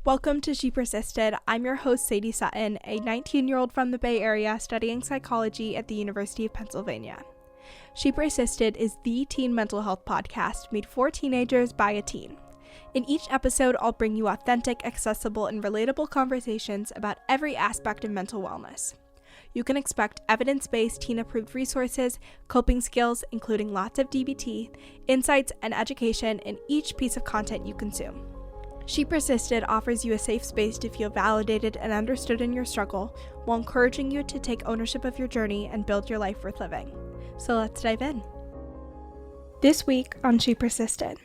Welcome to She Persisted. I'm your host, Sadie Sutton, a 19-year-old from the Bay Area studying psychology at the University of Pennsylvania. She Persisted is the teen mental health podcast made for teenagers by a teen. In each episode, I'll bring you authentic, accessible, and relatable conversations about every aspect of mental wellness. You can expect evidence-based teen-approved resources, coping skills, including lots of DBT, insights, and education in each piece of content you consume. She Persisted offers you a safe space to feel validated and understood in your struggle, while encouraging you to take ownership of your journey and build your life worth living. So let's dive in. This week on She Persisted.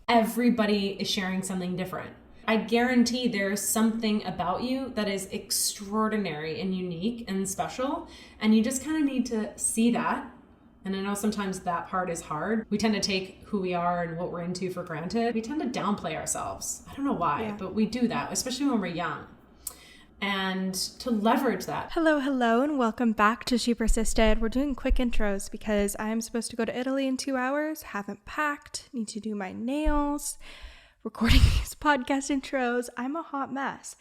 Everybody is sharing something different. I guarantee there's something about you that is extraordinary and unique and special, and you just kind of need to see that. And I know sometimes that part is hard. We tend to take who we are and what we're into for granted. We tend to downplay ourselves. I don't know why, but we do that, especially when we're young. And to leverage that. Hello, and welcome back to She Persisted. We're doing quick intros because I'm supposed to go to Italy in 2 hours, haven't packed, need to do my nails, recording these podcast intros. I'm a hot mess.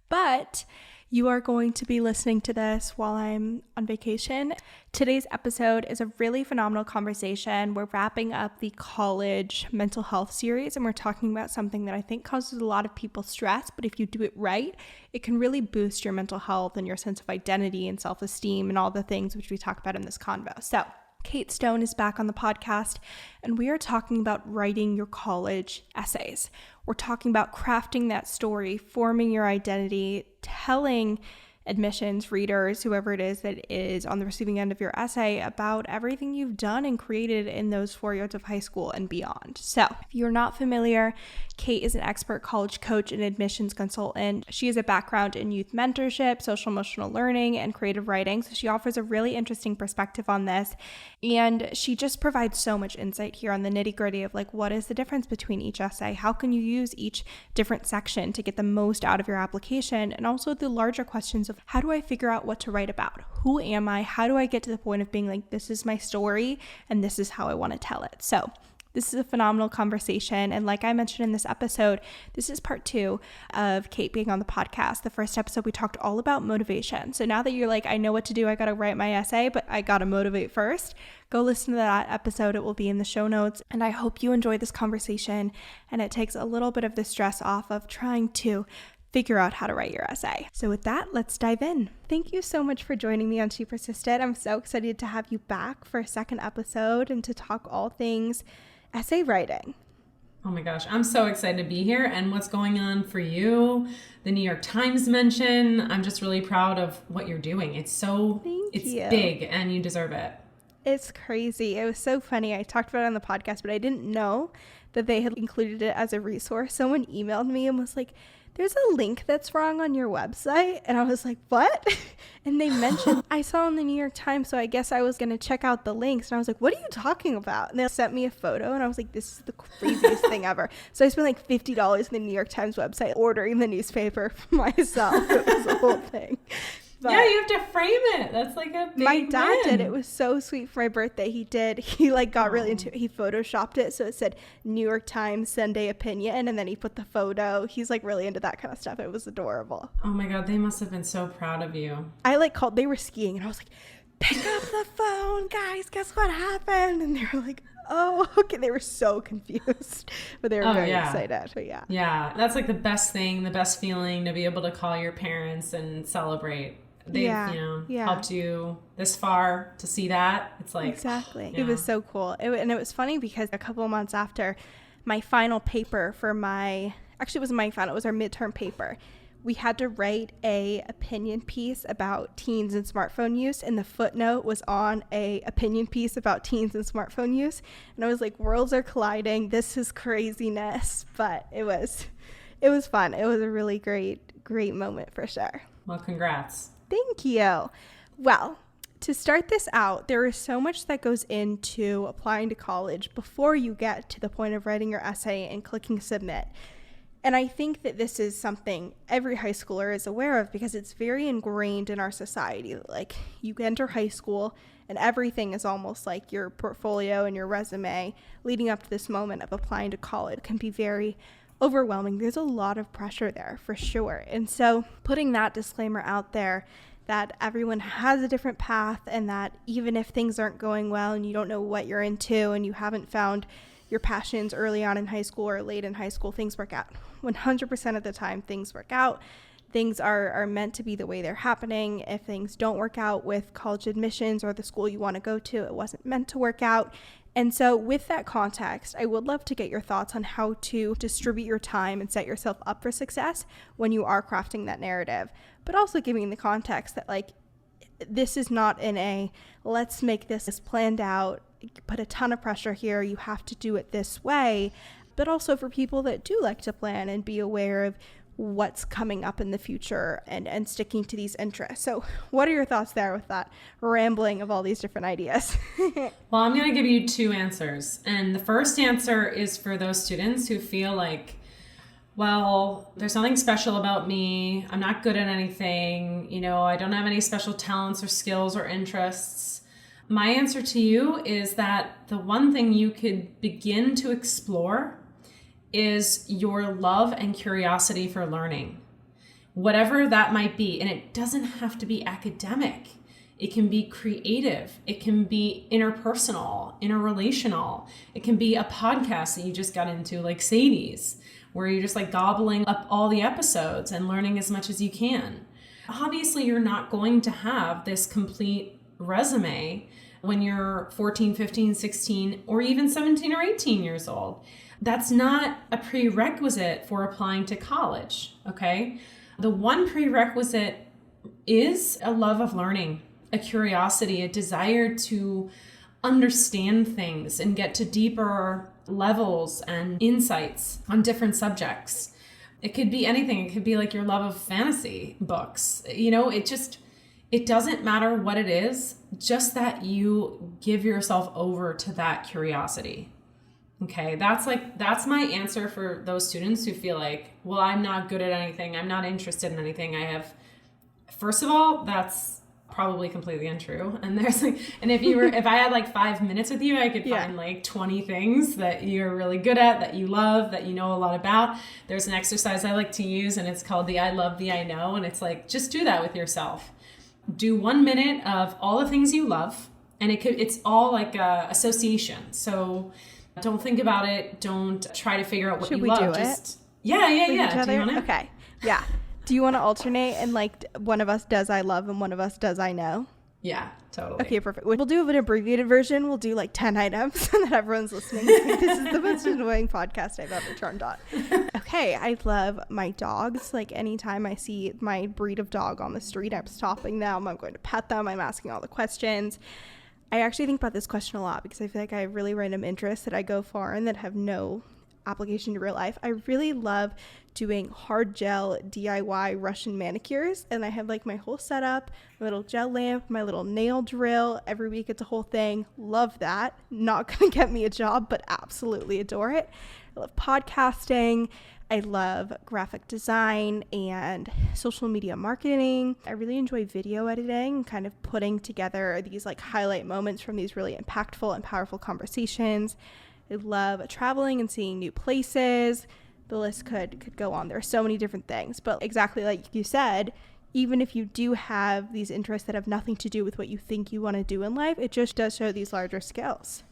But you are going to be listening to this while I'm on vacation. Today's episode is a really phenomenal conversation. We're wrapping up the college mental health series, and we're talking about something that I think causes a lot of people stress, but if you do it right, it can really boost your mental health and your sense of identity and self-esteem and all the things which we talk about in this convo. So Kate Stone is back on the podcast, and we are talking about writing your college essays. We're talking about crafting that story, forming your identity, telling admissions, readers, whoever it is that is on the receiving end of your essay about everything you've done and created in those 4 years of high school and beyond. So if you're not familiar, Kate is an expert college coach and admissions consultant. She has a background in youth mentorship, social emotional learning, and creative writing. So she offers a really interesting perspective on this. And she just provides so much insight here on the nitty gritty of like, what is the difference between each essay? How can you use each different section to get the most out of your application? And also the larger questions of how do I figure out what to write about? Who am I? How do I get to the point of being like, this is my story and this is how I want to tell it? So this is a phenomenal conversation. And like I mentioned in this episode, this is part 2 of Kate being on the podcast. The first episode, we talked all about motivation. So now that you're like, I know what to do, I got to write my essay, but I got to motivate first, go listen to that episode. It will be in the show notes. And I hope you enjoy this conversation and it takes a little bit of the stress off of trying to figure out how to write your essay. So with that, let's dive in. Thank you so much for joining me on She Persisted. I'm so excited to have you back for a second episode and to talk all things essay writing. Oh my gosh, I'm so excited to be here and what's going on for you. The New York Times mention. I'm just really proud of what you're doing. It's big and you deserve it. It's crazy. It was so funny. I talked about it on the podcast, but I didn't know that they had included it as a resource. Someone emailed me and was like, there's a link that's wrong on your website. And I was like, what? And they mentioned, I saw in the New York Times, so I guess I was going to check out the links. And I was like, what are you talking about? And they sent me a photo and I was like, this is the craziest thing ever. So I spent like $50 on the New York Times website ordering the newspaper for myself. It was a whole thing. But yeah, you have to frame it. That's like a big My dad win. did. It was so sweet for my birthday. He like got really into it. He photoshopped it. So it said New York Times Sunday opinion. And then he put the photo. He's like really into that kind of stuff. It was adorable. Oh my God. They must have been so proud of you. I like called, they were skiing and I was like, pick up the phone, guys. Guess what happened? And they were like, oh, okay. They were so confused, but they were very excited. But yeah. Yeah. That's like the best thing, the best feeling to be able to call your parents and celebrate. They've, helped you this far to see that. It's like, exactly. It was so cool. And it was funny because a couple of months after my final paper for actually it wasn't my final, it was our midterm paper. We had to write a opinion piece about teens and smartphone use. And the footnote was on a opinion piece about teens and smartphone use. And I was like, worlds are colliding. This is craziness. But it was fun. It was a really great moment for sure. Well, congrats. Thank you. Well, to start this out, there is so much that goes into applying to college before you get to the point of writing your essay and clicking submit. And I think that this is something every high schooler is aware of because it's very ingrained in our society. Like, you enter high school and everything is almost like your portfolio and your resume leading up to this moment of applying to college can be very overwhelming. There's a lot of pressure there for sure. And so putting that disclaimer out there that everyone has a different path, and that even if things aren't going well and you don't know what you're into and you haven't found your passions early on in high school or late in high school, things work out. 100% of the time, things work out. Things are meant to be the way they're happening. If things don't work out with college admissions or the school you want to go to, it wasn't meant to work out. And so with that context, I would love to get your thoughts on how to distribute your time and set yourself up for success when you are crafting that narrative, but also giving the context that like, this is not in a, let's make this planned out, put a ton of pressure here, you have to do it this way, but also for people that do like to plan and be aware of what's coming up in the future and sticking to these interests. So what are your thoughts there with that rambling of all these different ideas? Well, I'm going to give you two answers. And the first answer is for those students who feel like, well, there's nothing special about me. I'm not good at anything. You know, I don't have any special talents or skills or interests. My answer to you is that the one thing you could begin to explore is your love and curiosity for learning, whatever that might be. And it doesn't have to be academic. It can be creative. It can be interpersonal, interrelational. It can be a podcast that you just got into, like Sadie's, where you're just like gobbling up all the episodes and learning as much as you can. Obviously, you're not going to have this complete resume when you're 14, 15, 16, or even 17 or 18 years old. That's not a prerequisite for applying to college, okay? The one prerequisite is a love of learning, a curiosity, a desire to understand things and get to deeper levels and insights on different subjects. It could be anything. It could be like your love of fantasy books. You know, it doesn't matter what it is, just that you give yourself over to that curiosity. Okay, that's my answer for those students who feel like, well, I'm not good at anything. I'm not interested in anything. First of all, that's probably completely untrue. And there's like, and if I had like 5 minutes with you, I could find like 20 things that you're really good at, that you love, that you know a lot about. There's an exercise I like to use, and it's called the I love, the I know. And it's like, just do that with yourself. Do 1 minute of all the things you love. And it's all like association. So don't think about it. Don't try to figure out what you love. Just yeah. Do you want to? Okay. Yeah. Do you want to alternate and like one of us does I love and one of us does I know? Yeah, totally. Okay, perfect. We'll do an abbreviated version. We'll do like 10 items so that everyone's listening. This is the most annoying podcast I've ever turned on. Okay, I love my dogs. Like anytime I see my breed of dog on the street, I'm stopping them. I'm going to pet them. I'm asking all the questions. I actually think about this question a lot because I feel like I have really random interests that I go far in that have no application to real life. I really love doing hard gel DIY Russian manicures, and I have like my whole setup, my little gel lamp, my little nail drill. Every week it's a whole thing. Love that. Not gonna get me a job, but absolutely adore it. I love podcasting. I love graphic design and social media marketing. I really enjoy video editing, kind of putting together these like highlight moments from these really impactful and powerful conversations. I love traveling and seeing new places. The list could go on. There are so many different things, but exactly like you said, even if you do have these interests that have nothing to do with what you think you want to do in life, it just does show these larger skills.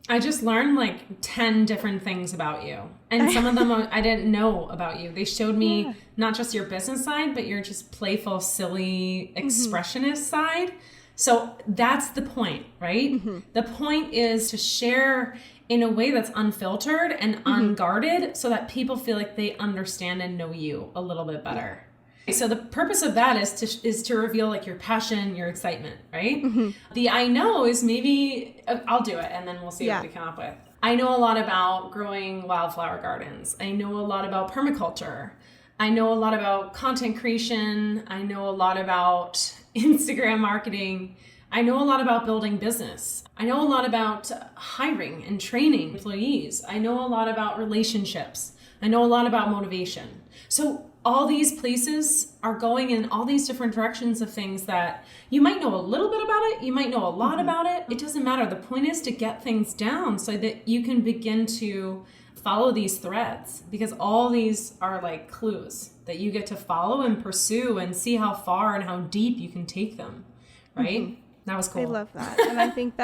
I just learned like 10 different things about you. And some of them I didn't know about you. They showed me not just your business side, but your just playful, silly, expressionist side. So that's the point, right? Mm-hmm. The point is to share in a way that's unfiltered and unguarded so that people feel like they understand and know you a little bit better. So the purpose of that is to reveal like your passion, your excitement, right? Mm-hmm. The I know is maybe, I'll do it and then we'll see what we come up with. I know a lot about growing wildflower gardens. I know a lot about permaculture. I know a lot about content creation. I know a lot about Instagram marketing. I know a lot about building business. I know a lot about hiring and training employees. I know a lot about relationships. I know a lot about motivation. So all these places are going in all these different directions of things that you might know a little bit about it. You might know a lot about it. It doesn't matter. The point is to get things down so that you can begin to follow these threads, because all these are like clues that you get to follow and pursue and see how far and how deep you can take them. Right? Mm-hmm. That was cool. I love that. And I think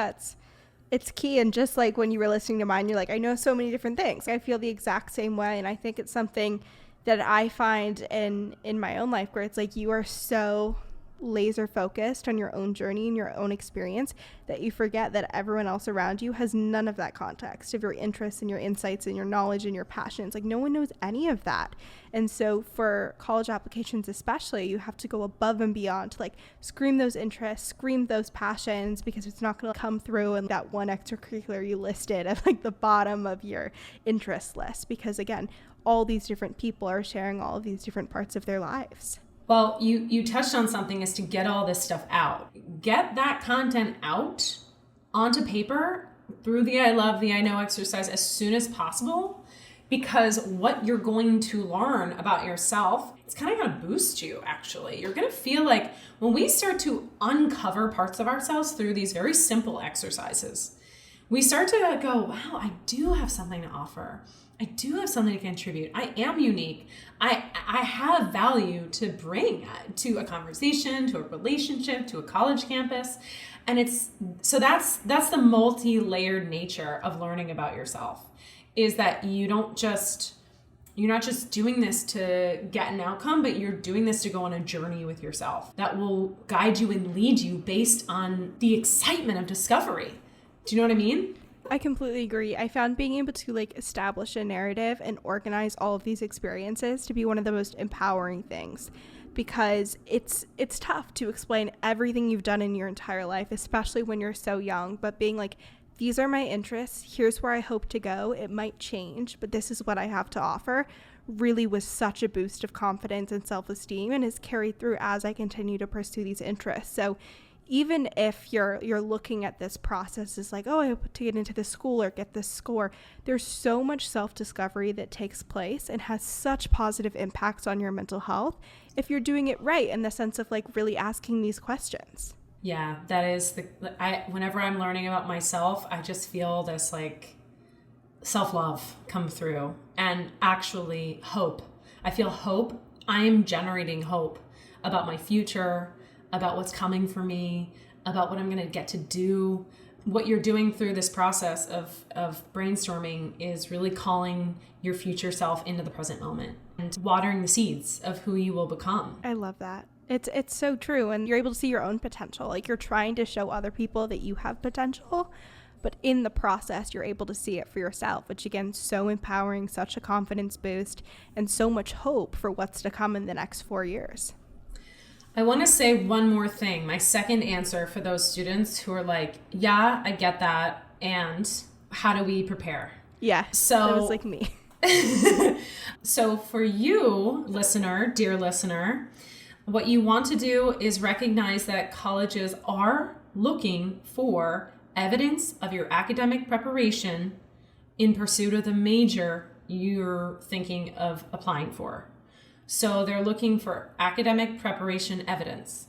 it's key. And just like when you were listening to mine, you're like, I know so many different things. I feel the exact same way. And I think it's something that I find in my own life where it's like you are so laser focused on your own journey and your own experience that you forget that everyone else around you has none of that context of your interests and your insights and your knowledge and your passions. Like no one knows any of that. And so for college applications especially, you have to go above and beyond to like scream those interests, scream those passions, because it's not going to come through in that one extracurricular you listed at like the bottom of your interest list, because again, all these different people are sharing all of these different parts of their lives. Well, you touched on something, is to get all this stuff out. Get that content out onto paper through the I love, the I know exercise as soon as possible, because what you're going to learn about yourself, it's kind of going to boost you, actually. You're going to feel like when we start to uncover parts of ourselves through these very simple exercises, we start to go, wow, I do have something to offer. I do have something to contribute. I am unique. I have value to bring to a conversation, to a relationship, to a college campus. And that's the multi-layered nature of learning about yourself, is that you're not just doing this to get an outcome, but you're doing this to go on a journey with yourself that will guide you and lead you based on the excitement of discovery. Do you know what I mean? I completely agree. I found being able to like establish a narrative and organize all of these experiences to be one of the most empowering things, because it's tough to explain everything you've done in your entire life, especially when you're so young, but being like, these are my interests, here's where I hope to go. It might change, but this is what I have to offer, really was such a boost of confidence and self-esteem, and is carried through as I continue to pursue these interests. So even if you're looking at this process as like, oh, I hope to get into this school or get this score, there's so much self-discovery that takes place and has such positive impacts on your mental health if you're doing it right, in the sense of like really asking these questions. Yeah, that is whenever I'm learning about myself, I just feel this like self-love come through, and actually hope. I feel hope. I am generating hope about my future, about what's coming for me, about what I'm going to get to do. What you're doing through this process of brainstorming is really calling your future self into the present moment and watering the seeds of who you will become. I love that. It's so true. And you're able to see your own potential. Like you're trying to show other people that you have potential, but in the process, you're able to see it for yourself, which again, so empowering, such a confidence boost, and so much hope for what's to come in the next 4 years. I want to say one more thing. My second answer for those students who are like, yeah, I get that. And how do we prepare? Yeah. So that was like me. So for you, listener, dear listener, what you want to do is recognize that colleges are looking for evidence of your academic preparation in pursuit of the major you're thinking of applying for. So they're looking for academic preparation evidence.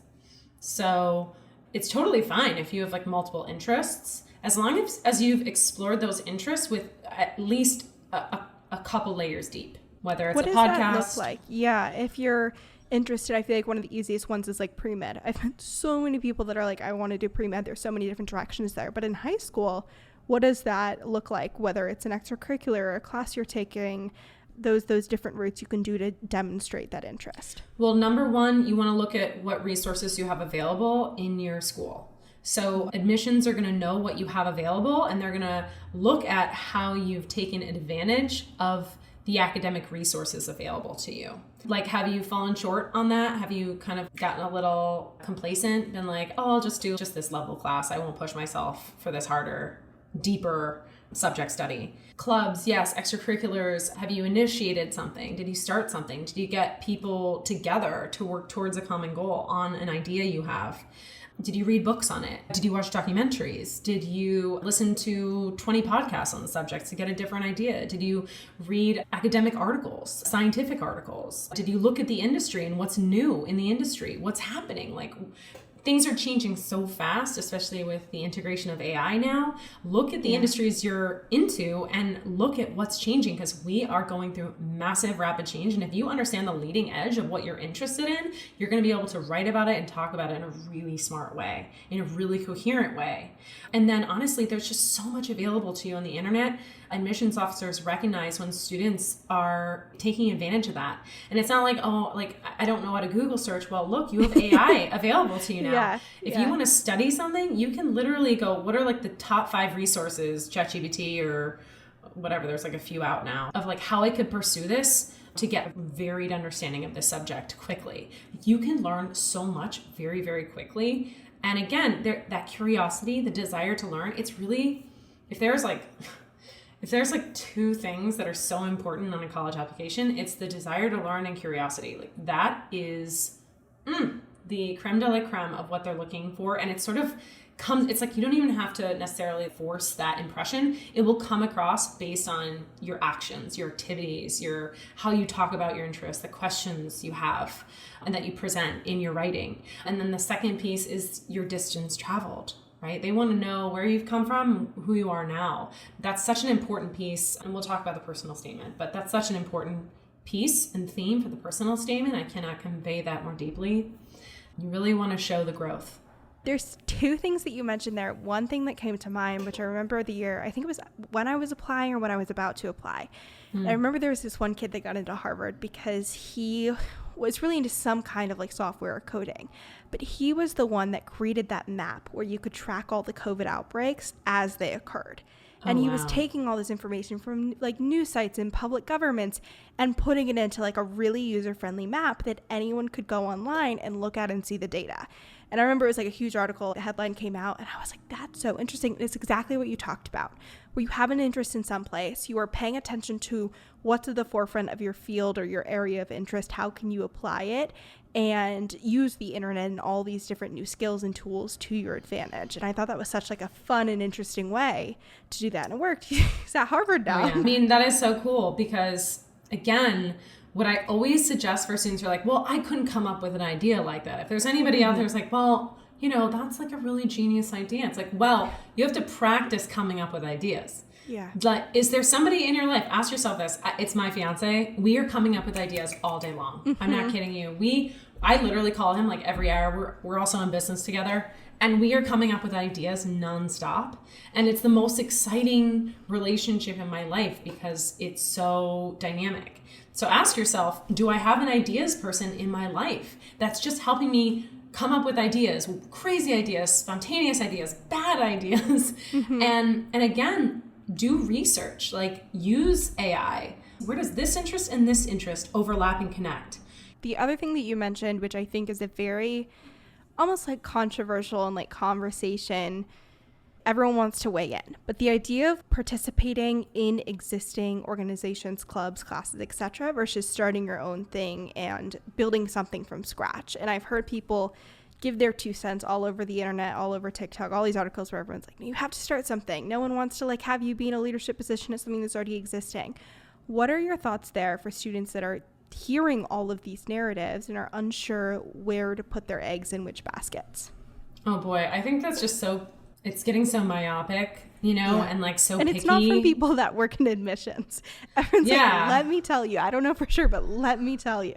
So it's totally fine if you have like multiple interests, as long as you've explored those interests with at least a couple layers deep, whether it's a podcast. What does that look like? Yeah, if you're interested, I feel like one of the easiest ones is like pre-med. I've had so many people that are like, I want to do pre-med. There's so many different directions there. But in high school, what does that look like? Whether it's an extracurricular or a class you're taking, those different routes you can do to demonstrate that interest. Well, number one, you want to look at what resources you have available in your school. So admissions are going to know what you have available, and they're going to look at how you've taken advantage of the academic resources available to you. Like, have you fallen short on that? Have you kind of gotten a little complacent, been like, oh, I'll just do just this level class. I won't push myself for this harder, deeper subject study. Clubs, yes. Extracurriculars. Have you initiated something? Did you start something? Did you get people together to work towards a common goal on an idea you have? Did you read books on it? Did you watch documentaries? Did you listen to 20 podcasts on the subject to get a different idea? Did you read academic articles, scientific articles? Did you look at the industry and what's new in the industry? What's happening? Like, things are changing so fast, especially with the integration of AI now. Look at the industries you're into and look at what's changing, because we are going through massive rapid change. And if you understand the leading edge of what you're interested in, you're going to be able to write about it and talk about it in a really smart way, in a really coherent way. And then honestly, there's just so much available to you on the internet. Admissions officers recognize when students are taking advantage of that. And it's not like, oh, like, I don't know how to Google search. Well, look, you have AI available to you now. If you want to study something, you can literally go, what are like the top 5 resources, ChatGPT or whatever, there's like a few out now, of like how I could pursue this to get a varied understanding of this subject quickly. You can learn so much very, very quickly. And again, that curiosity, the desire to learn, it's really, if there's like 2 things that are so important on a college application, it's the desire to learn and curiosity. Like that is the creme de la creme of what they're looking for. And it sort of it's like you don't even have to necessarily force that impression. It will come across based on your actions, your activities, how you talk about your interests, the questions you have and that you present in your writing. And then the second piece is your distance traveled. Right? They want to know where you've come from, who you are now. That's such an important piece. And we'll talk about the personal statement, but that's such an important piece and theme for the personal statement. I cannot convey that more deeply. You really want to show the growth. There's 2 things that you mentioned there. One thing that came to mind, which I remember the year, I think it was when I was applying or when I was about to apply. And I remember there was this one kid that got into Harvard because he was really into some kind of like software or coding. But he was the one that created that map where you could track all the COVID outbreaks as they occurred. And he was taking all this information from like news sites and public governments and putting it into like a really user-friendly map that anyone could go online and look at and see the data. And I remember it was like a huge article, the headline came out, and I was like, that's so interesting. It's exactly what you talked about, where you have an interest in some place, you are paying attention to what's at the forefront of your field or your area of interest, how can you apply it, and use the internet and all these different new skills and tools to your advantage. And I thought that was such like a fun and interesting way to do that. And it worked. He's at Harvard now. I mean, that is so cool because, again, what I always suggest for students are like, well, I couldn't come up with an idea like that. If there's anybody out there who's like, well, you know, that's like a really genius idea. It's like, well, you have to practice coming up with ideas. Yeah. Like, is there somebody in your life? Ask yourself this. It's my fiance. We are coming up with ideas all day long. I'm not kidding you. I literally call him like every hour. We're also in business together. And we are coming up with ideas nonstop. And it's the most exciting relationship in my life because it's so dynamic. So ask yourself, do I have an ideas person in my life that's just helping me come up with ideas, crazy ideas, spontaneous ideas, bad ideas? And again, do research, like use AI. Where does this interest and this interest overlap and connect? The other thing that you mentioned, which I think is a very almost like controversial and like conversation, everyone wants to weigh in, but the idea of participating in existing organizations, clubs, classes, etc., versus starting your own thing and building something from scratch. And I've heard people give their 2 cents all over the internet, all over TikTok, all these articles where everyone's like, you have to start something. No one wants to like have you be in a leadership position as something that's already existing. What are your thoughts there for students that are hearing all of these narratives and are unsure where to put their eggs in which baskets? Oh boy, I think that's just it's getting so myopic, you know, and like so picky. And it's not from people that work in admissions. Everyone's like, let me tell you. I don't know for sure, but let me tell you.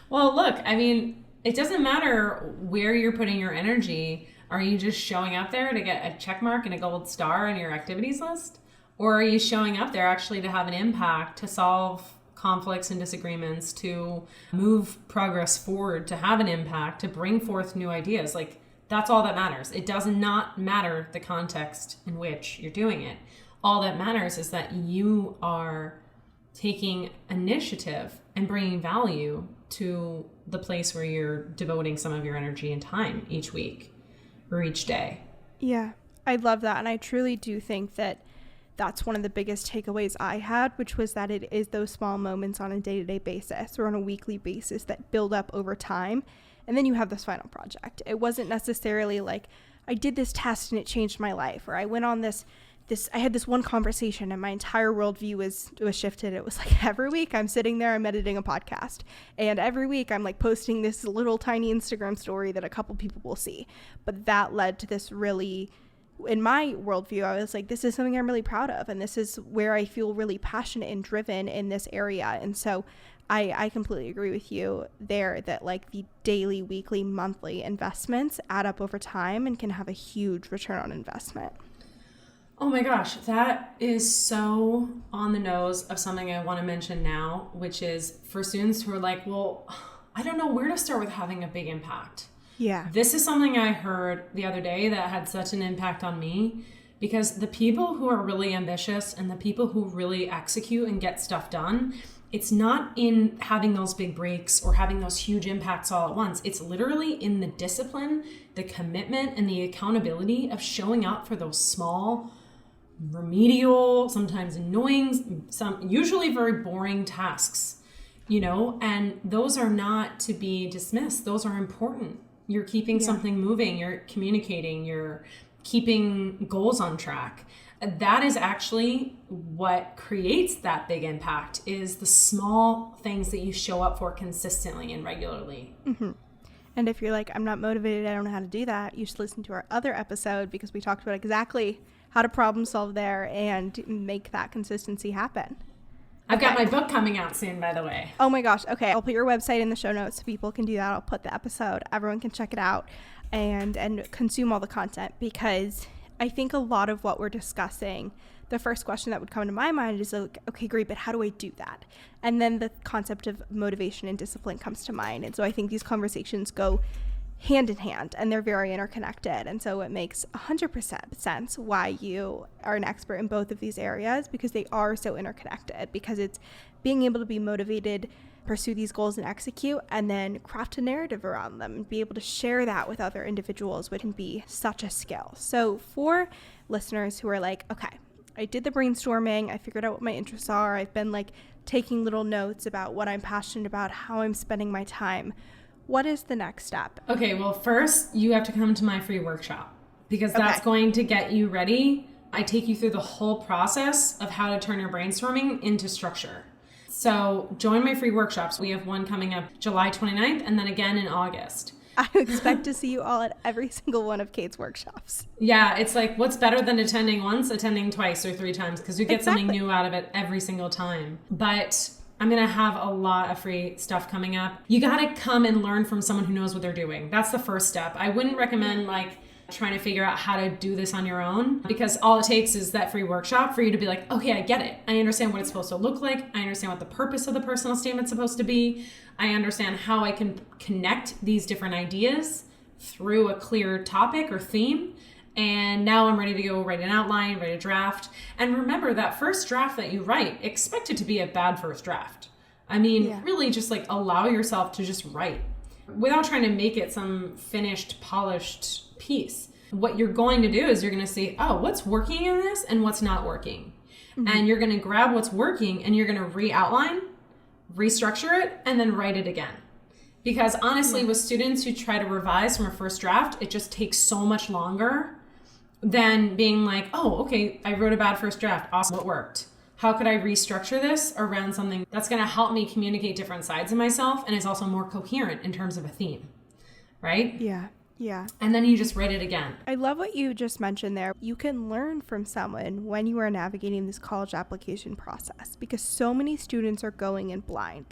Well, look, I mean, it doesn't matter where you're putting your energy. Are you just showing up there to get a check mark and a gold star on your activities list? Or are you showing up there actually to have an impact, to solve conflicts and disagreements, to move progress forward, to have an impact, to bring forth new ideas? Like, that's all that matters. It does not matter the context in which you're doing it. All that matters is that you are taking initiative and bringing value to the place where you're devoting some of your energy and time each week or each day. Yeah, I love that. And I truly do think that that's one of the biggest takeaways I had, which was that it is those small moments on a day-to-day basis or on a weekly basis that build up over time. And then you have this final project. It wasn't necessarily like I did this test and it changed my life, or I went on this I had this one conversation and my entire worldview was shifted. It was like every week I'm sitting there, I'm editing a podcast, and every week I'm like posting this little tiny Instagram story that a couple people will see. But that led to this really, in my worldview, I was like, this is something I'm really proud of, and this is where I feel really passionate and driven in this area. And so I completely agree with you there that like the daily, weekly, monthly investments add up over time and can have a huge return on investment. Oh my gosh, that is so on the nose of something I want to mention now, which is for students who are like, well, I don't know where to start with having a big impact. Yeah. This is something I heard the other day that had such an impact on me, because the people who are really ambitious and the people who really execute and get stuff done, it's not in having those big breaks or having those huge impacts all at once. It's literally in the discipline, the commitment, and the accountability of showing up for those small, remedial, sometimes annoying, usually very boring tasks, and those are not to be dismissed. Those are important. You're keeping something moving, you're communicating, you're keeping goals on track. That is actually what creates that big impact, is the small things that you show up for consistently and regularly. Mm-hmm. And if you're like, I'm not motivated, I don't know how to do that, you should listen to our other episode, because we talked about exactly how to problem solve there and make that consistency happen. I've got my book coming out soon, by the way. Oh my gosh. Okay. I'll put your website in the show notes so people can do that. I'll put the episode. Everyone can check it out and consume all the content, because I think a lot of what we're discussing, the first question that would come to my mind is like, okay, great, but how do I do that? And then the concept of motivation and discipline comes to mind. And so I think these conversations go hand in hand and they're very interconnected. And so it makes 100% sense why you are an expert in both of these areas, because they are so interconnected, because it's being able to be motivated, pursue these goals and execute, and then craft a narrative around them and be able to share that with other individuals, which can be such a skill. So for listeners who are like, okay, I did the brainstorming, I figured out what my interests are, I've been like taking little notes about what I'm passionate about, how I'm spending my time, what is the next step? Okay, well, first you have to come to my free workshop, because that's going to get you ready. I take you through the whole process of how to turn your brainstorming into structure. So join my free workshops. We have one coming up July 29th and then again in August. I expect to see you all at every single one of Kate's workshops. Yeah, it's like, what's better than attending once, attending twice or 3 times, because you get something new out of it every single time. But I'm going to have a lot of free stuff coming up. You got to come and learn from someone who knows what they're doing. That's the first step. I wouldn't recommend trying to figure out how to do this on your own, because all it takes is that free workshop for you to be like, okay, I get it. I understand what it's supposed to look like. I understand what the purpose of the personal statement's supposed to be. I understand how I can connect these different ideas through a clear topic or theme. And now I'm ready to go write an outline, write a draft. And remember, that first draft that you write, expect it to be a bad first draft. I mean, really just allow yourself to just write without trying to make it some finished, polished piece. What you're going to do is you're going to see, oh, what's working in this and what's not working. Mm-hmm. And you're going to grab what's working and you're going to re-outline, restructure it, and then write it again. Because honestly, with students who try to revise from a first draft, it just takes so much longer than being like, oh, okay, I wrote a bad first draft. Awesome, what worked? How could I restructure this around something that's going to help me communicate different sides of myself and is also more coherent in terms of a theme, right? Yeah. And then you just write it again. I love what you just mentioned there. You can learn from someone when you are navigating this college application process, because so many students are going in blind.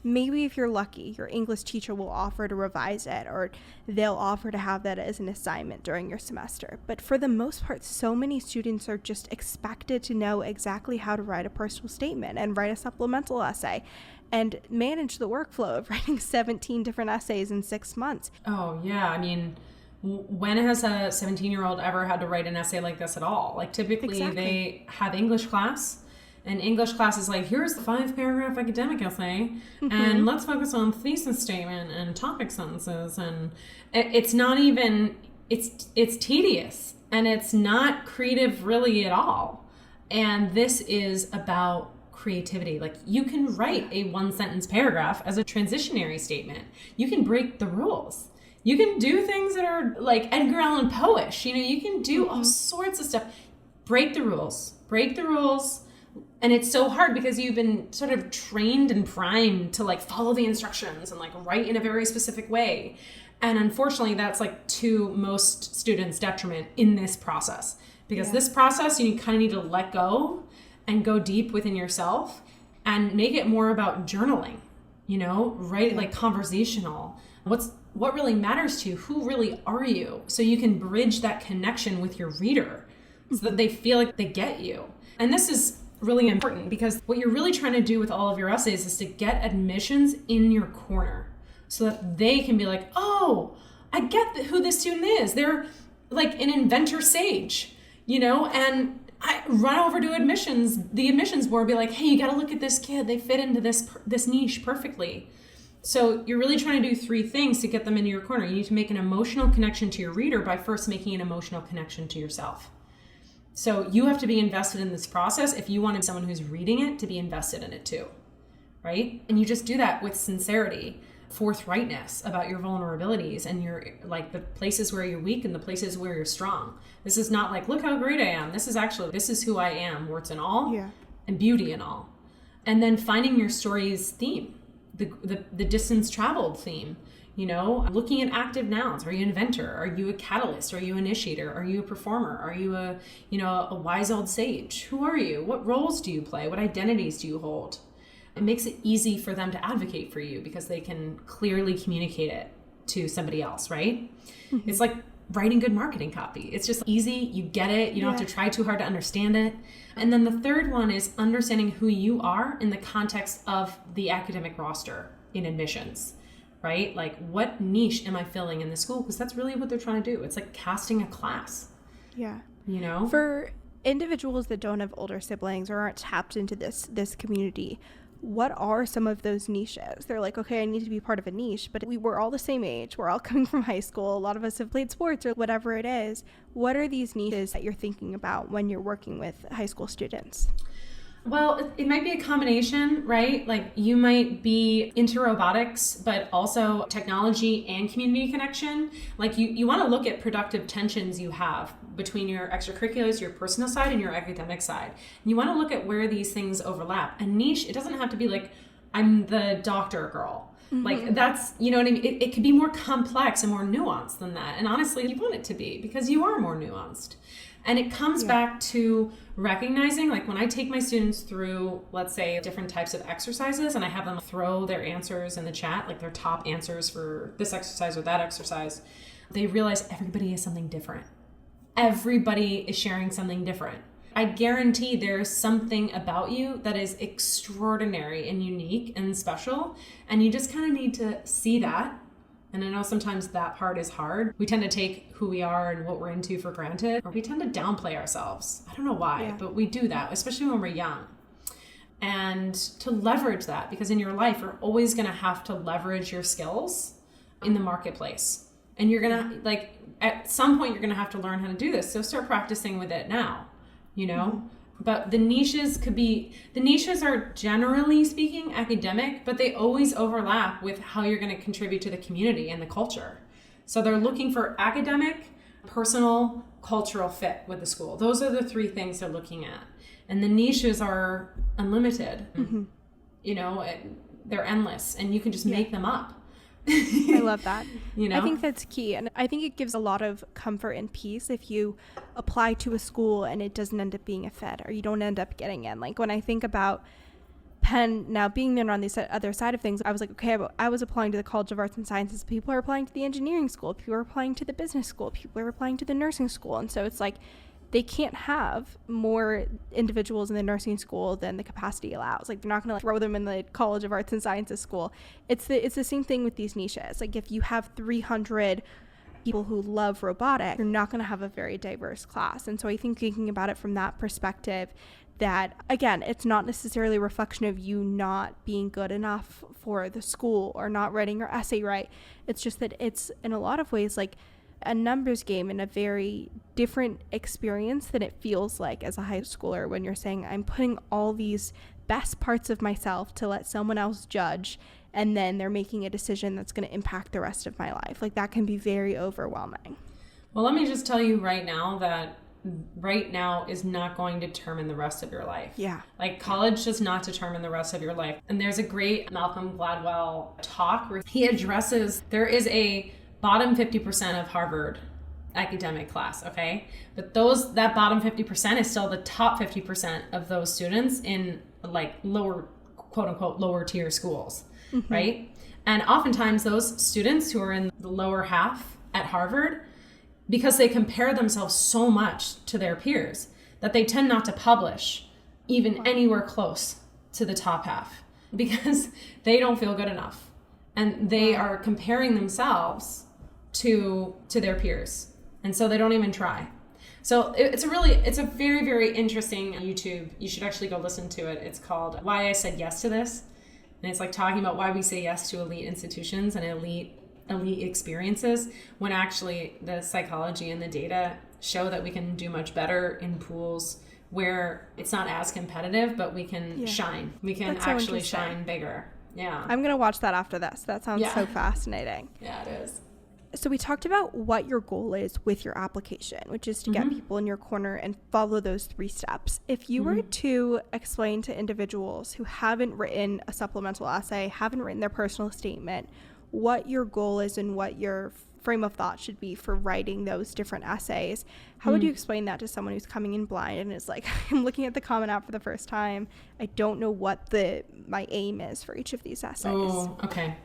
Maybe if you're lucky, your English teacher will offer to revise it, or they'll offer to have that as an assignment during your semester. But for the most part, so many students are just expected to know exactly how to write a personal statement and write a supplemental essay and manage the workflow of writing 17 different essays in 6 months. Oh, yeah. I mean, when has a 17-year-old ever had to write an essay like this at all? Typically they have English class. And English class is here's the 5-paragraph academic essay, and let's focus on thesis statement and topic sentences. And it's not even, it's tedious, and it's not creative really at all. And this is about creativity. You can write a 1-sentence paragraph as a transitionary statement. You can break the rules. You can do things that are Edgar Allan Poe-ish. You can do all sorts of stuff. break the rules. Break the rules. And it's so hard because you've been sort of trained and primed to like follow the instructions and like write in a very specific way. And unfortunately, that's like to most students' detriment in this process. Because this process, you kind of need to let go and go deep within yourself and make it more about journaling, right? Like conversational. What really matters to you? Who really are you? So you can bridge that connection with your reader so that they feel like they get you. And this is really important because what you're really trying to do with all of your essays is to get admissions in your corner so that they can be like, oh, I get who this student is. They're like an inventor sage, and I run over to the admissions board, be like, hey, you got to look at this kid. They fit into this niche perfectly. So you're really trying to do 3 things to get them into your corner. You need to make an emotional connection to your reader by first making an emotional connection to yourself. So you have to be invested in this process if you want someone who's reading it to be invested in it too, right? And you just do that with sincerity, forthrightness about your vulnerabilities and your like the places where you're weak and the places where you're strong. This is not like, look how great I am. This is who I am, warts and all, and beauty and all. And then finding your story's theme, the distance traveled theme. Looking at active nouns. Are you an inventor? Are you a catalyst? Are you an initiator? Are you a performer? Are you a wise old sage? Who are you? What roles do you play? What identities do you hold? It makes it easy for them to advocate for you because they can clearly communicate it to somebody else, right? Mm-hmm. It's like writing good marketing copy. It's just easy. You get it. You don't have to try too hard to understand it. And then the third one is understanding who you are in the context of the academic roster in admissions. Right? Like, what niche am I filling in the school? Because that's really what they're trying to do. It's like casting a class. Yeah. For individuals that don't have older siblings or aren't tapped into this community, what are some of those niches? They're like, okay, I need to be part of a niche, but we're all the same age. We're all coming from high school. A lot of us have played sports or whatever it is. What are these niches that you're thinking about when you're working with high school students? Well, it might be a combination, right? Like you might be into robotics, but also technology and community connection. Like you want to look at productive tensions you have between your extracurriculars, your personal side, and your academic side. And you want to look at where these things overlap. A niche, it doesn't have to be like, I'm the doctor girl. Mm-hmm. Like that's, you know what I mean? It could be more complex and more nuanced than that. And honestly, you want it to be because you are more nuanced. And it comes back to recognizing, like when I take my students through, let's say, different types of exercises and I have them throw their answers in the chat, like their top answers for this exercise or that exercise, they realize everybody is something different. Everybody is sharing something different. I guarantee there's something about you that is extraordinary and unique and special, and you just kind of need to see that. And I know sometimes that part is hard. We tend to take who we are and what we're into for granted, or we tend to downplay ourselves. I don't know why, but we do that, especially when we're young. And to leverage that, because in your life, you're always going to have to leverage your skills in the marketplace. And you're going to, like, at some point, you're going to have to learn how to do this. So start practicing with it now, Mm-hmm. But the niches are generally speaking academic, but they always overlap with how you're going to contribute to the community and the culture. So they're looking for academic, personal, cultural fit with the school. Those are the 3 things they're looking at. And the niches are unlimited. Mm-hmm. They're endless and you can just make them up. I love that. I think that's key. And I think it gives a lot of comfort and peace if you apply to a school and it doesn't end up being a fit or you don't end up getting in. Like when I think about Penn now being there on the other side of things, I was like, okay, I was applying to the College of Arts and Sciences. People are applying to the engineering school. People are applying to the business school. People are applying to the nursing school. And so it's like, they can't have more individuals in the nursing school than the capacity allows. Like they're not going to throw them in the College of Arts and Sciences school. It's the same thing with these niches. Like if you have 300 people who love robotics, you're not going to have a very diverse class. And so I think thinking about it from that perspective, that again, it's not necessarily a reflection of you not being good enough for the school or not writing your essay right. It's just that it's in a lot of ways like a numbers game and a very different experience than it feels like as a high schooler when you're saying, I'm putting all these best parts of myself to let someone else judge, and then they're making a decision that's going to impact the rest of my life. Like that can be very overwhelming. Well, let me just tell you right now that right now is not going to determine the rest of your life. Yeah. Like college does not determine the rest of your life. And there's a great Malcolm Gladwell talk where he addresses, there is a bottom 50% of Harvard academic class, okay? But that bottom 50% is still the top 50% of those students in like lower, quote unquote, lower tier schools, right? And oftentimes those students who are in the lower half at Harvard, because they compare themselves so much to their peers that they tend not to publish even anywhere close to the top half because they don't feel good enough. And they are comparing themselves to their peers. And so they don't even try. So it's a very, very interesting YouTube. You should actually go listen to it. It's called Why I Said Yes to This. And it's like talking about why we say yes to elite institutions and elite experiences when actually the psychology and the data show that we can do much better in pools where it's not as competitive, but we can shine. We can actually shine bigger. Yeah. I'm going to watch that after this. That sounds so fascinating. Yeah, it is. So we talked about what your goal is with your application, which is to get people in your corner and follow those 3 steps. If you were to explain to individuals who haven't written a supplemental essay, haven't written their personal statement, what your goal is and what your frame of thought should be for writing those different essays, how would you explain that to someone who's coming in blind and is like, I'm looking at the Common App for the first time. I don't know what my aim is for each of these essays. Oh, okay.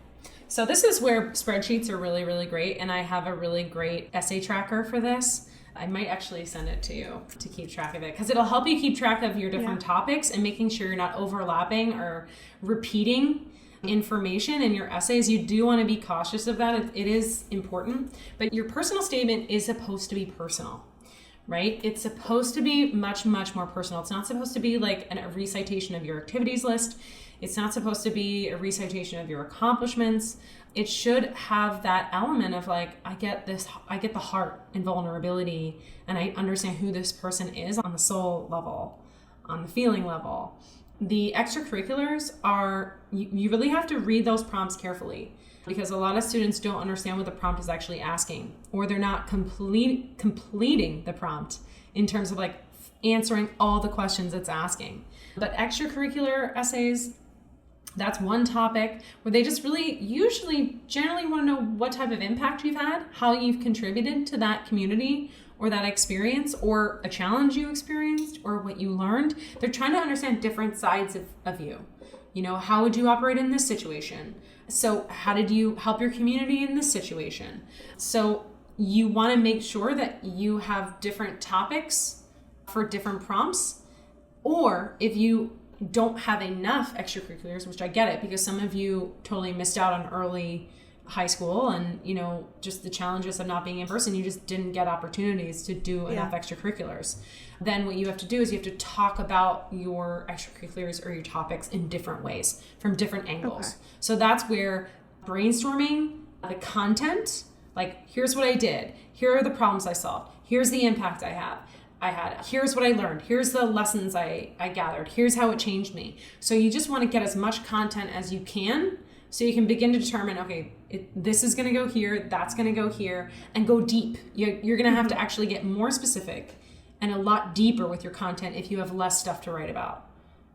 So this is where spreadsheets are really, really great. And I have a really great essay tracker for this. I might actually send it to you to keep track of it because it'll help you keep track of your different topics and making sure you're not overlapping or repeating information in your essays. You do want to be cautious of that. It is important, but your personal statement is supposed to be personal, right? It's supposed to be much, much more personal. It's not supposed to be like a recitation of your activities list. It's not supposed to be a recitation of your accomplishments. It should have that element of like, I get the heart and vulnerability, and I understand who this person is on the soul level, on the feeling level. The extracurriculars are, you really have to read those prompts carefully because a lot of students don't understand what the prompt is actually asking, or they're not completing the prompt in terms of like answering all the questions it's asking. But extracurricular essays, that's one topic where they just really generally want to know what type of impact you've had, how you've contributed to that community or that experience or a challenge you experienced or what you learned. They're trying to understand different sides of you. You know, how would you operate in this situation? So how did you help your community in this situation? So you want to make sure that you have different topics for different prompts, or if you don't have enough extracurriculars, which I get it because some of you totally missed out on early high school and, you know, just the challenges of not being in person, you just didn't get opportunities to do enough extracurriculars. Then what you have to do is you have to talk about your extracurriculars or your topics in different ways from different angles. Okay. So that's where brainstorming the content, like here's what I did, here are the problems I solved, here's the impact I had, here's what I learned, here's the lessons I gathered, here's how it changed me. So you just want to get as much content as you can so you can begin to determine, okay, this is going to go here, that's going to go here, and go deep. You're going to have to actually get more specific and a lot deeper with your content if you have less stuff to write about,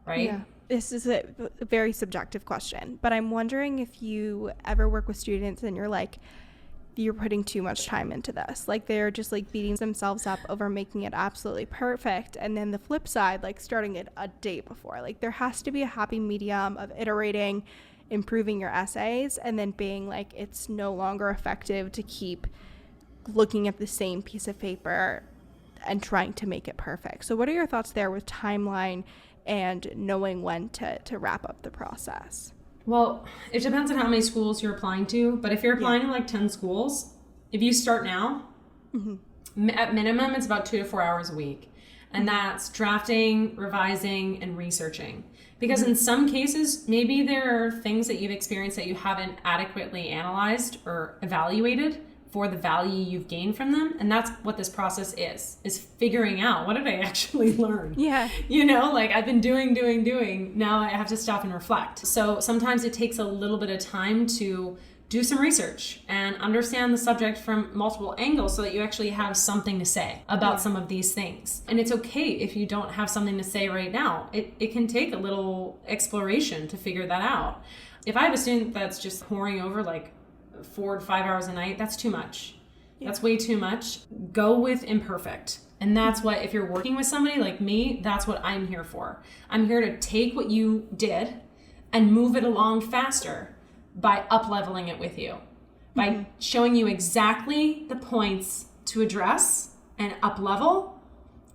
right? Yeah. This is a very subjective question, but I'm wondering if you ever work with students and you're putting too much time into this. Like they're just like beating themselves up over making it absolutely perfect. And then the flip side, like starting it a day before. Like there has to be a happy medium of iterating, improving your essays, and then being like, it's no longer effective to keep looking at the same piece of paper and trying to make it perfect. So what are your thoughts there with timeline and knowing when to wrap up the process? Well, it depends on how many schools you're applying to, but if you're applying to like 10 schools, if you start now, at minimum, it's about 2 to 4 hours a week. And that's drafting, revising, and researching. Because in some cases, maybe there are things that you've experienced that you haven't adequately analyzed or evaluated for the value you've gained from them. And that's what this process is figuring out, what did I actually learn? Yeah. Like I've been doing. Now I have to stop and reflect. So sometimes it takes a little bit of time to do some research and understand the subject from multiple angles so that you actually have something to say about some of these things. And it's okay if you don't have something to say right now. It can take a little exploration to figure that out. If I have a student that's just poring over like 4 to 5 hours a night, that's too much. That's way too much. Go with imperfect. And that's what, if you're working with somebody like me, that's what I'm here for. I'm here to take what you did and move it along faster by up-leveling it with you, by showing you exactly the points to address and up-level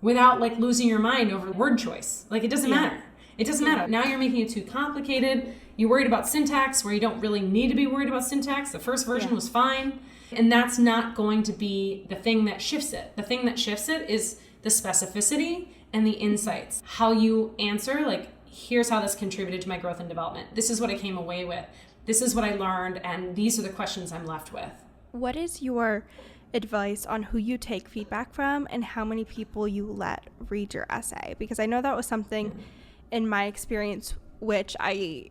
without like losing your mind over word choice. Like it doesn't matter. It doesn't matter. Now you're making it too complicated. You're worried about syntax where you don't really need to be worried about syntax. The first version was fine. And that's not going to be the thing that shifts it. The thing that shifts it is the specificity and the insights. How you answer, like, here's how this contributed to my growth and development. This is what I came away with. This is what I learned. And these are the questions I'm left with. What is your advice on who you take feedback from and how many people you let read your essay? Because I know that was something in my experience, which I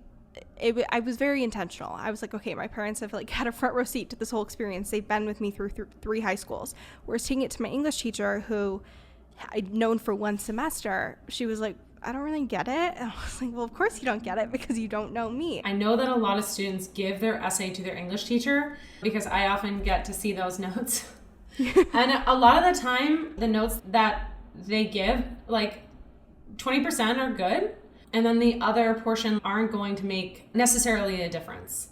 was very intentional. I was like, okay, my parents have like had a front row seat to this whole experience. They've been with me through 3 high schools. Whereas taking it to my English teacher, who I'd known for 1 semester, she was like, I don't really get it. And I was like, well, of course you don't get it because you don't know me. I know that a lot of students give their essay to their English teacher because I often get to see those notes. And a lot of the time, the notes that they give, like 20% are good. And then the other portion aren't going to make necessarily a difference.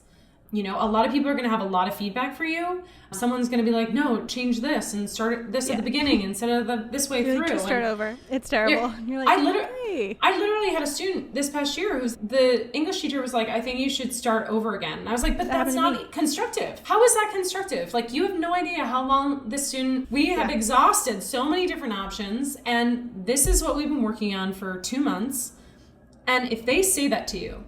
A lot of people are going to have a lot of feedback for you. Someone's going to be like, no, change this and start this at the beginning instead of this way through. Just start over. It's terrible. You're like, I literally had a student this past year who's the English teacher was like, I think you should start over again. And I was like, but that's not constructive. How is that constructive? Like, you have no idea how long this student, we have exhausted so many different options. And this is what we've been working on for 2 months. And if they say that to you,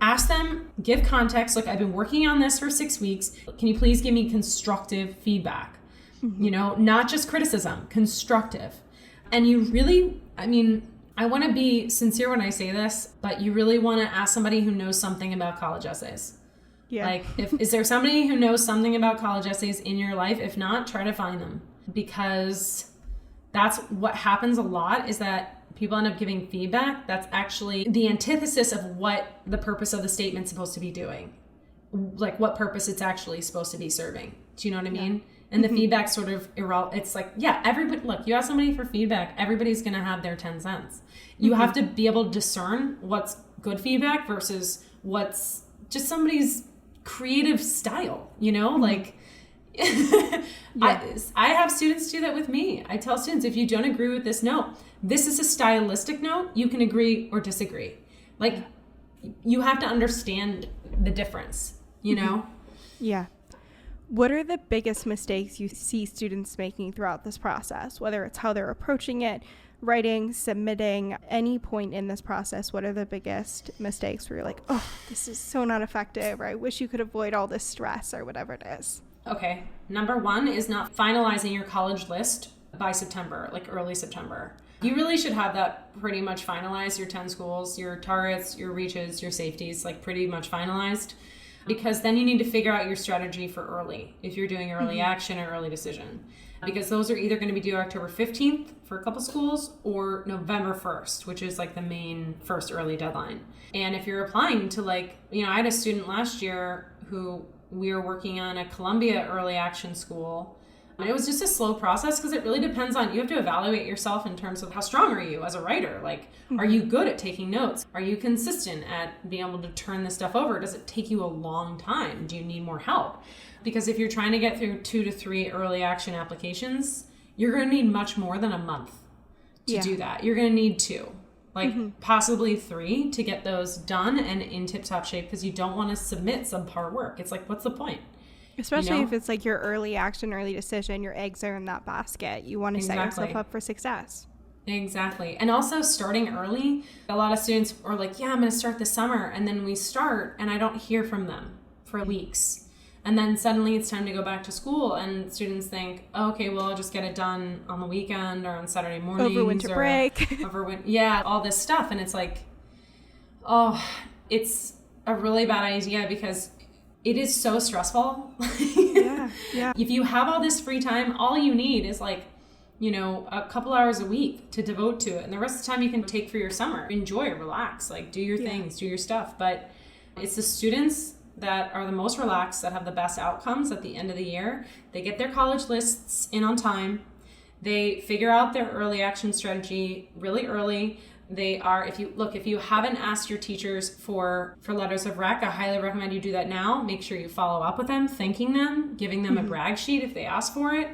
ask them, give context. Like, I've been working on this for 6 weeks. Can you please give me constructive feedback? Not just criticism, constructive. And you really, I want to be sincere when I say this, but you really want to ask somebody who knows something about college essays. Yeah. Like, is there somebody who knows something about college essays in your life? If not, try to find them. Because that's what happens a lot, is that people end up giving feedback that's actually the antithesis of what the purpose of the statement's supposed to be doing. Like, what purpose it's actually supposed to be serving. Do you know what I mean? And the feedback sort of it's like, everybody, look, you ask somebody for feedback, everybody's going to have their 10 cents. You have to be able to discern what's good feedback versus what's just somebody's creative style, like I have students do that with me. I tell students, if you don't agree with this note, this is a stylistic note. You can agree or disagree. Like, you have to understand the difference, Yeah. What are the biggest mistakes you see students making throughout this process? Whether it's how they're approaching it, writing, submitting, any point in this process, what are the biggest mistakes where you're like, oh, this is so not effective, or I wish you could avoid all this stress, or whatever it is? Okay. Number 1 is not finalizing your college list by September, like early September. You really should have that pretty much finalized, your 10 schools, your targets, your reaches, your safeties, like pretty much finalized. Because then you need to figure out your strategy for early, if you're doing early action or early decision. Because those are either going to be due October 15th for a couple schools or November 1st, which is like the main first early deadline. And if you're applying to I had a student last year who we were working on a Columbia early action school. And it was just a slow process because it really depends on, you have to evaluate yourself in terms of how strong are you as a writer? Like, are you good at taking notes? Are you consistent at being able to turn this stuff over? Does it take you a long time? Do you need more help? Because if you're trying to get through 2 to 3 early action applications, you're going to need much more than a month to do that. You're going to need 2, possibly 3 to get those done and in tip-top shape, because you don't want to submit subpar work. It's like, what's the point? Especially if it's like your early action, early decision, your eggs are in that basket. You want to set yourself up for success. Exactly. And also starting early. A lot of students are like, I'm going to start this summer. And then we start and I don't hear from them for weeks. And then suddenly it's time to go back to school, and students think, oh, okay, well, I'll just get it done on the weekend or on Saturday mornings. Over winter break. All this stuff. And it's like, oh, it's a really bad idea because it is so stressful. Yeah. If you have all this free time, all you need is like, a couple hours a week to devote to it. And the rest of the time you can take for your summer. Enjoy, relax, like do your things, do your stuff. But it's the students that are the most relaxed that have the best outcomes at the end of the year. They get their college lists in on time. They figure out their early action strategy really early. They are, if you haven't asked your teachers for letters of rec, I highly recommend you do that now. Make sure you follow up with them, thanking them, giving them a brag sheet if they ask for it.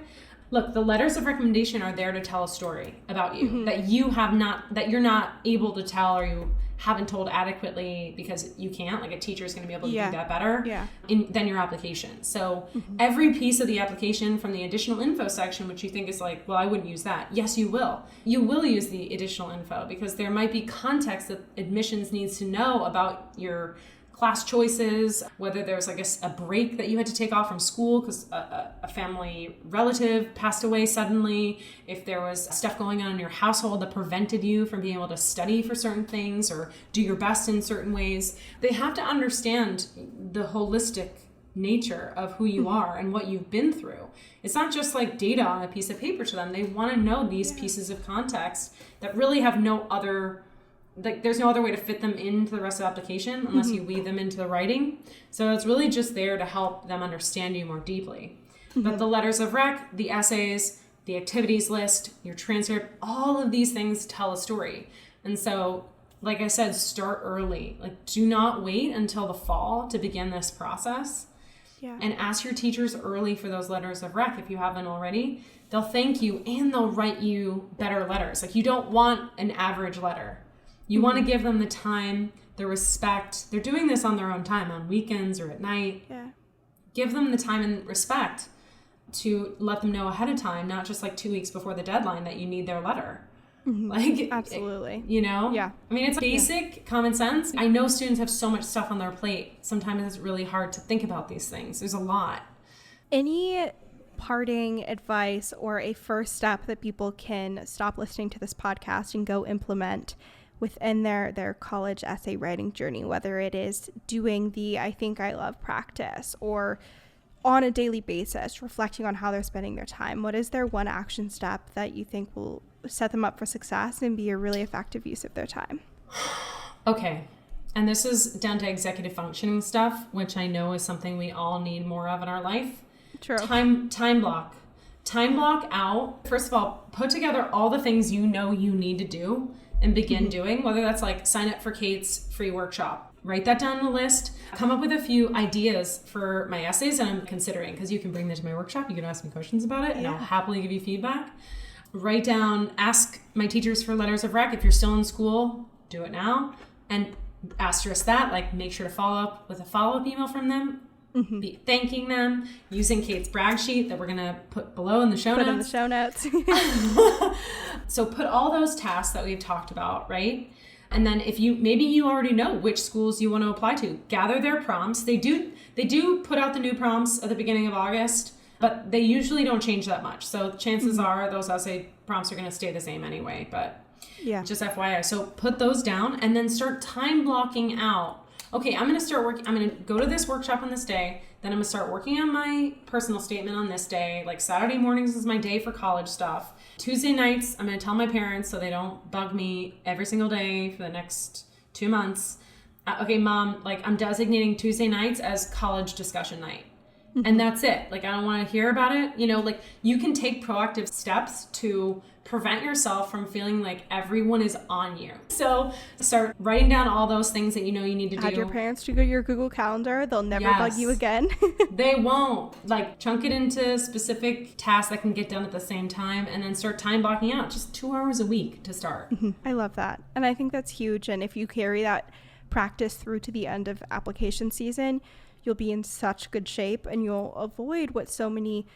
Look, the letters of recommendation are there to tell a story about you that you're not able to tell, or you haven't told adequately because you can't. Like a teacher is going to be able to do that better than your application. So every piece of the application from the additional info section, which you think is like, well, I wouldn't use that. Yes, you will. You will use the additional info because there might be context that admissions needs to know about your class choices, whether there's like a break that you had to take off from school because a family relative passed away suddenly, if there was stuff going on in your household that prevented you from being able to study for certain things or do your best in certain ways. They have to understand the holistic nature of who you are and what you've been through. It's not just like data on a piece of paper to them. They want to know these pieces of context that really have no other, like there's no other way to fit them into the rest of the application unless you weave them into the writing. So it's really just there to help them understand you more deeply. But the letters of rec, the essays, the activities list, your transcript, all of these things tell a story. And so, like I said, start early. Like do not wait until the fall to begin this process. And ask your teachers early for those letters of rec if you haven't already. They'll thank you and they'll write you better letters. Like you don't want an average letter. You want to give them the time, the respect. They're doing this on their own time, on weekends or at night. Give them the time and respect to let them know ahead of time, not just like 2 weeks before the deadline that you need their letter. Like, absolutely. I mean, it's basic common sense. I know students have so much stuff on their plate. Sometimes it's really hard to think about these things. There's a lot. Any parting advice or a first step that people can stop listening to this podcast and go implement within their college essay writing journey, whether it is doing the I think I love practice or on a daily basis, reflecting on how they're spending their time? What is their one action step that you think will set them up for success and be a really effective use of their time? Okay. And this is down to executive functioning stuff, which I know is something we all need more of in our life. True. Time block. Time block out. First of all, put together all the things you know you need to do and begin doing, whether that's like sign up for Kate's free workshop. Write that down on the list. Come up with a few ideas for my essays that I'm considering, because you can bring them to my workshop. You can ask me questions about it, and I'll happily give you feedback. Write down, ask my teachers for letters of rec. If you're still in school, do it now. And asterisk that, like make sure to follow up with a follow-up email from them. Be thanking them, using Kate's brag sheet that we're going to put below in the show notes. Put in the show notes. So put all those tasks that we've talked about, right? And then if maybe you already know which schools you want to apply to, gather their prompts. They do put out the new prompts at the beginning of August, but they usually don't change that much. So chances are those essay prompts are going to stay the same anyway, but just FYI. So put those down and then start time blocking out. Okay, I'm going to go to this workshop on this day. Then I'm going to start working on my personal statement on this day. Like Saturday mornings is my day for college stuff. Tuesday nights, I'm going to tell my parents so they don't bug me every single day for the next 2 months. Okay, Mom, like I'm designating Tuesday nights as college discussion night. And that's it. Like, I don't want to hear about it. Like you can take proactive steps to prevent yourself from feeling like everyone is on you. So start writing down all those things that you know you need to do. Add your parents to your Google Calendar. They'll never bug you again. They won't. Like, chunk it into specific tasks that can get done at the same time, and then start time blocking out just 2 hours a week to start. I love that. And I think that's huge. And if you carry that practice through to the end of application season, you'll be in such good shape and you'll avoid what so many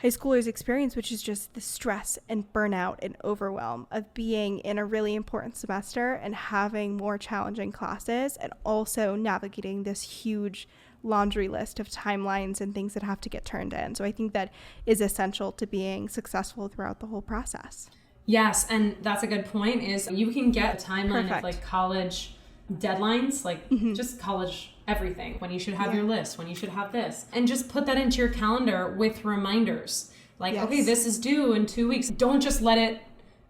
high schoolers experience, which is just the stress and burnout and overwhelm of being in a really important semester and having more challenging classes and also navigating this huge laundry list of timelines and things that have to get turned in. So I think that is essential to being successful throughout the whole process. Yes, and that's a good point, is you can get a timeline Perfect. of like college deadlines, like just college everything, when you should have your list, when you should have this, and just put that into your calendar with reminders. Like, okay, this is due in 2 weeks. Don't just let it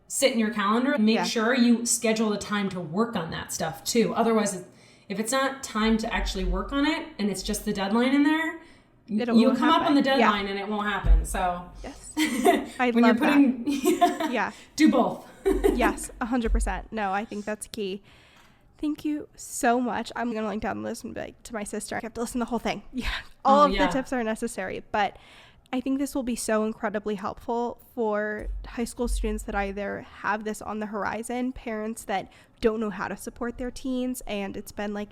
sit in your calendar. Make sure you schedule the time to work on that stuff too. Otherwise, if it's not time to actually work on it and it's just the deadline in there, you'll come up on the deadline and it won't happen. So I when love you're putting, do both. Yes, 100%. No, I think that's key. Thank you so much. I'm going to link down the list and be like to my sister, I have to listen to the whole thing. All of the tips are necessary, but I think this will be so incredibly helpful for high school students that either have this on the horizon, parents that don't know how to support their teens, and it's been like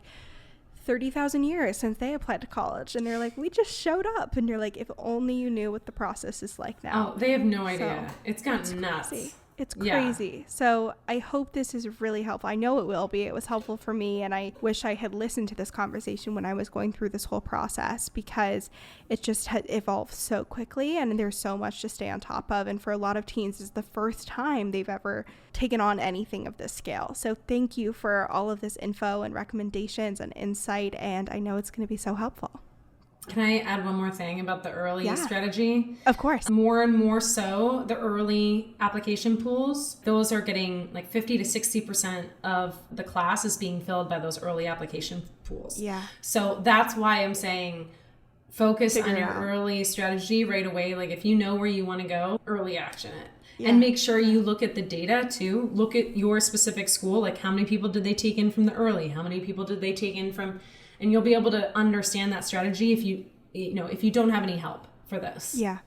30,000 years since they applied to college, and they're like, we just showed up, and you're like, if only you knew what the process is like now. Oh, they have no idea. It's gotten nuts. Crazy. It's crazy. Yeah. So I hope this is really helpful. I know it will be. It was helpful for me, and I wish I had listened to this conversation when I was going through this whole process, because it just had evolved so quickly, and there's so much to stay on top of. And for a lot of teens, it's the first time they've ever taken on anything of this scale. So thank you for all of this info and recommendations and insight, and I know it's going to be so helpful. Can I add one more thing about the early strategy? Of course. More and more so, the early application pools, those are getting like 50 to 60% of the class is being filled by those early application pools. Yeah. So that's why I'm saying focus on your early strategy right away. Like if you know where you want to go, early action it. Yeah. And make sure you look at the data too. Look at your specific school. Like how many people did they take in from the early? How many people did they take in from... And you'll be able to understand that strategy if you don't have any help for this. Yeah.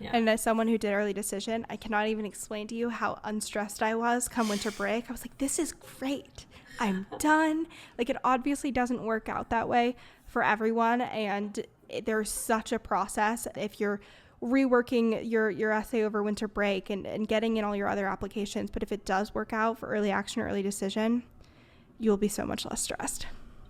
And as someone who did early decision, I cannot even explain to you how unstressed I was come winter break. I was like, this is great. I'm done. Like, it obviously doesn't work out that way for everyone. And there's such a process. If you're reworking your essay over winter break and getting in all your other applications, but if it does work out for early action or early decision, you'll be so much less stressed.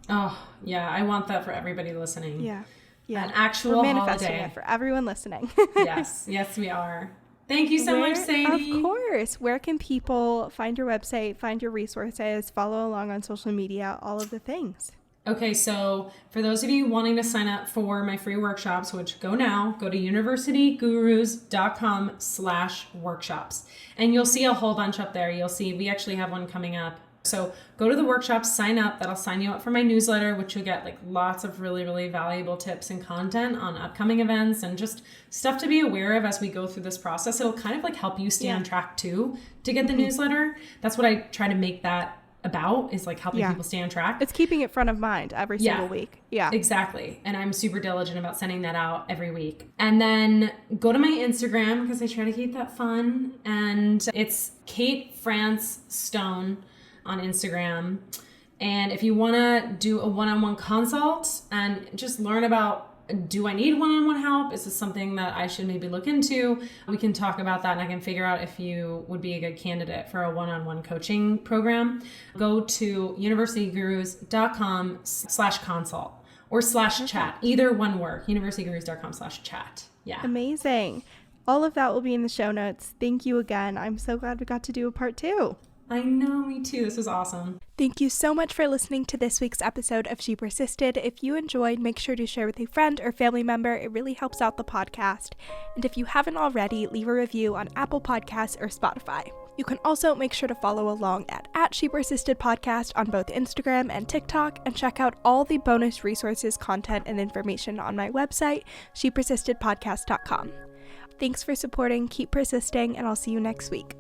Oh, yeah. I want that for everybody listening. Yeah. An actual We're manifesting holiday. It for everyone listening. Yes, we are. Thank you so much, Sadie. Of course. Where can people find your website, find your resources, follow along on social media, all of the things? Okay, so for those of you wanting to sign up for my free workshops, which go to universitygurus.com/workshops. And you'll see a whole bunch up there. You'll see we actually have one coming up. So go to the workshops, sign up. That'll sign you up for my newsletter, which you'll get like lots of really, really valuable tips and content on upcoming events and just stuff to be aware of as we go through this process. It'll kind of like help you stay on track too to get the newsletter. That's what I try to make that about, is like helping people stay on track. It's keeping it front of mind every single week. Yeah, exactly. And I'm super diligent about sending that out every week. And then go to my Instagram because I try to keep that fun. And it's Kate France Stone on Instagram. And if you want to do a one-on-one consult and just learn about, do I need one-on-one help? Is this something that I should maybe look into? We can talk about that and I can figure out if you would be a good candidate for a one-on-one coaching program. Go to universitygurus.com/consult or /chat. Either one work. universitygurus.com/chat. Yeah. Amazing. All of that will be in the show notes. Thank you again. I'm so glad we got to do a part 2. I know, me too. This was awesome. Thank you so much for listening to this week's episode of She Persisted. If you enjoyed, make sure to share with a friend or family member. It really helps out the podcast. And if you haven't already, leave a review on Apple Podcasts or Spotify. You can also make sure to follow along at She Persisted Podcast on both Instagram and TikTok, and check out all the bonus resources, content, and information on my website, shepersistedpodcast.com. Thanks for supporting, keep persisting, and I'll see you next week.